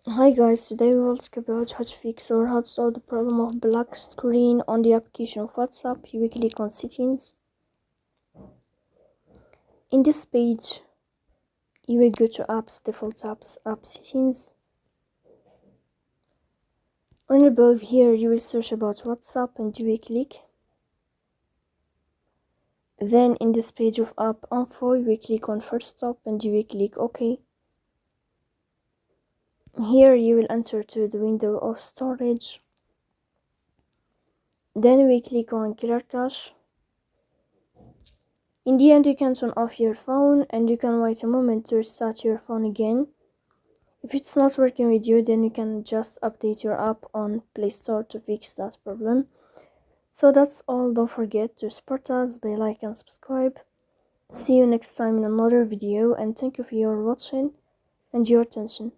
Hi guys, today we will talk about how to fix or how to solve the problem of black screen on the application of WhatsApp. You will click on settings. In this page, you will go to apps, default apps, app settings. On above here, you will search about WhatsApp and you will click. Then in this page of app info, you will click on first stop and you will click OK. Here you will enter to the window of storage. Then we click on clear cache. In the end, you can turn off your phone and you can wait a moment to restart your phone again. If it's not working with you, then you can just update your app on Play Store to fix that problem. So that's all. Don't forget to support us by like and subscribe. See you next time in another video, and thank you for your watching and your attention.